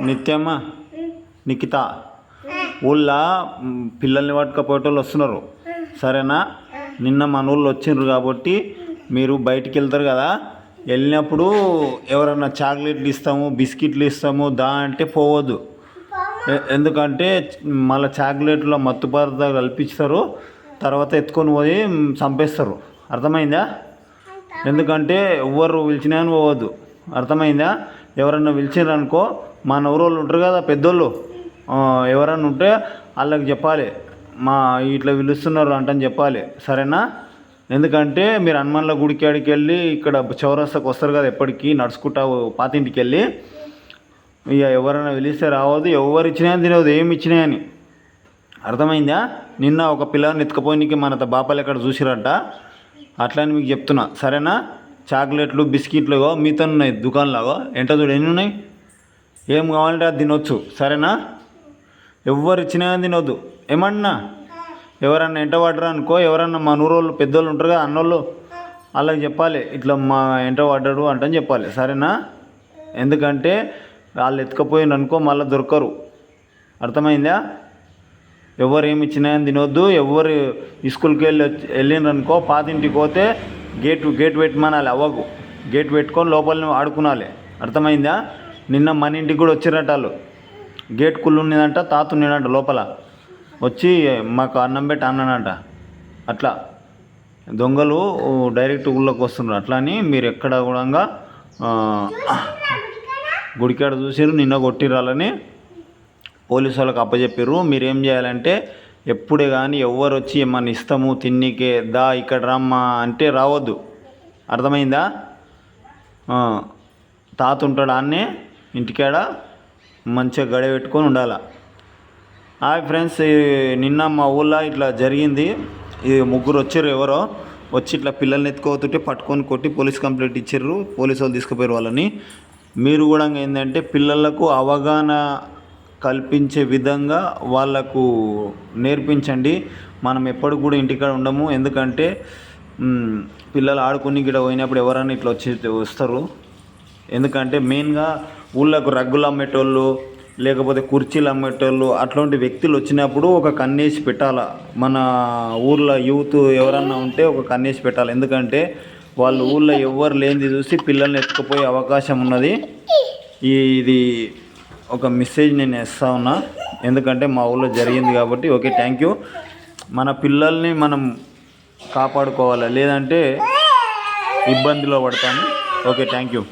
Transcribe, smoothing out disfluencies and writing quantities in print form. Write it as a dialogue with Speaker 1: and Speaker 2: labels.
Speaker 1: నిత్యమ్మ నిఖిత ఊళ్ళో పిల్లల్ని పట్టుకపోయేటోళ్ళు వస్తున్నారు సరేనా. నిన్న మన ఊళ్ళో వచ్చిండ్రు కాబట్టి మీరు బయటికి వెళ్తారు కదా, వెళ్ళినప్పుడు ఎవరన్నా చాక్లెట్లు ఇస్తాము బిస్కెట్లు ఇస్తాము దా అంటే పోవద్దు. ఎందుకంటే మళ్ళీ చాక్లెట్లో మత్తు పదార్థాలు కల్పిస్తారు, తర్వాత ఎత్తుకొని పోయి చంపేస్తారు. అర్థమైందా? ఎందుకంటే ఎవరు పిలిచినా అని పోవద్దు. అర్థమైందా? ఎవరన్నా పిలిచినారనుకో మన ఊరోళ్ళు ఉంటారు కదా పెద్దోళ్ళు, ఎవరన్నా ఉంటే వాళ్ళకి చెప్పాలి మా ఇట్లా పిలుస్తున్నారు అంటని చెప్పాలి సరేనా. ఎందుకంటే మీరు హనుమాన్ల గుడికి ఆడికి వెళ్ళి ఇక్కడ చౌరస్తాకు వస్తారు కదా ఎప్పటికీ నడుచుకుంటా పాతింటికి వెళ్ళి, ఇక ఎవరైనా పిలిస్తే రావద్దు, ఎవరు ఇచ్చినా తినవద్దు ఏమి ఇచ్చినా అని. అర్థమైందా? నిన్న ఒక పిల్లని ఎత్తుకపోయినకి మన బాపాలు ఎక్కడ చూసిరంట, అట్లా అని మీకు చెప్తున్నా సరేనా. చాక్లెట్లు బిస్కెట్లు మీతో ఉన్నాయి దుకాణంలాగో ఎంట చూడు ఎన్ని ఉన్నాయి, ఏం కావాలంటే అది తినొచ్చు సరేనా. ఎవరు ఇచ్చినా తినొద్దు. ఏమన్నా ఎవరన్నా ఎంట పడ్డరు అనుకో, ఎవరన్నా మా నూరోళ్ళు పెద్దోళ్ళు ఉంటారు కదా అన్నోళ్ళు, వాళ్ళకి చెప్పాలి ఇట్లా మా ఎంట పడ్డాడు అంటని చెప్పాలి సరేనా. ఎందుకంటే వాళ్ళు ఎత్తుకపోయిన అనుకో మళ్ళీ దొరకరు. అర్థమైందా? ఎవరు ఏమి ఇచ్చినా తినొద్దు. ఎవరు స్కూల్కి వెళ్ళిండ్రు అనుకో పాతింటికి పోతే గేట్ పెట్టమనాలి, అవ్వకు గేట్ పెట్టుకొని లోపల ఆడుకునాలి. అర్థమైందా? నిన్న మన ఇంటికి కూడా వచ్చిరట వాళ్ళు, గేట్ కుళ్ళు ఉన్నదంట, తాత ఉన్నాడంట లోపల, వచ్చి మాకు అన్నం పెట్టి అన్నానంట. అట్లా దొంగలు డైరెక్ట్ ఊళ్ళోకి వస్తున్నారు. అట్లా అని మీరు ఎక్కడ కూడా గుడికాడ చూసిరు నిన్న కొట్టిరాలని పోలీసు వాళ్ళకి అప్పచెప్పారు. మీరేం చేయాలంటే ఎప్పుడే కానీ ఎవరు వచ్చి ఏమన్నా ఇస్తాము తిన్నికే దా ఇక్కడ రమ్మా అంటే రావద్దు. అర్థమైందా? తాత ఉంటాడు ఆన్నే ఇంటికాడ, మంచిగా గడియ పెట్టుకొని ఉండాలి. హాయ్ ఫ్రెండ్స్, నిన్న మా ఊళ్ళో ఇట్లా జరిగింది. ఈ ముగ్గురు వచ్చారు, ఎవరో వచ్చి ఇట్లా పిల్లల్ని ఎత్తుకోతుంటే పట్టుకొని కొట్టి పోలీస్ కంప్లైంట్ ఇచ్చారు. పోలీసు వాళ్ళు తీసుకుపోయారు వాళ్ళని. మీరు కూడా ఏంటంటే పిల్లలకు అవగాహన కల్పించే విధంగా వాళ్ళకు నేర్పించండి. మనం ఎప్పటికి కూడా ఇంటికాడ ఉండము. ఎందుకంటే పిల్లలు ఆడుకుని గిడ పోయినప్పుడు ఎవరైనా ఇట్లా వస్తారు. ఎందుకంటే మెయిన్గా ఊళ్ళకు రగ్గులు అమ్మేటోళ్ళు లేకపోతే కుర్చీలు అమ్మేటోళ్ళు అట్లాంటి వ్యక్తులు వచ్చినప్పుడు ఒక కన్నేసి పెట్టాలి. మన ఊళ్ళో యూత్ ఎవరన్నా ఉంటే ఒక కన్నేసి పెట్టాలి. ఎందుకంటే వాళ్ళు ఊళ్ళో ఎవరు లేనిది చూసి పిల్లల్ని ఎత్తుకుపోయే అవకాశం ఉన్నది. ఇది ఒక మెసేజ్ నేను ఇస్తా ఉన్నా, ఎందుకంటే మా ఊళ్ళో జరిగింది కాబట్టి. Okay, thank you. మన పిల్లల్ని మనం కాపాడుకోవాలి, లేదంటే ఇబ్బందిలో పడతాము. Okay, thank you.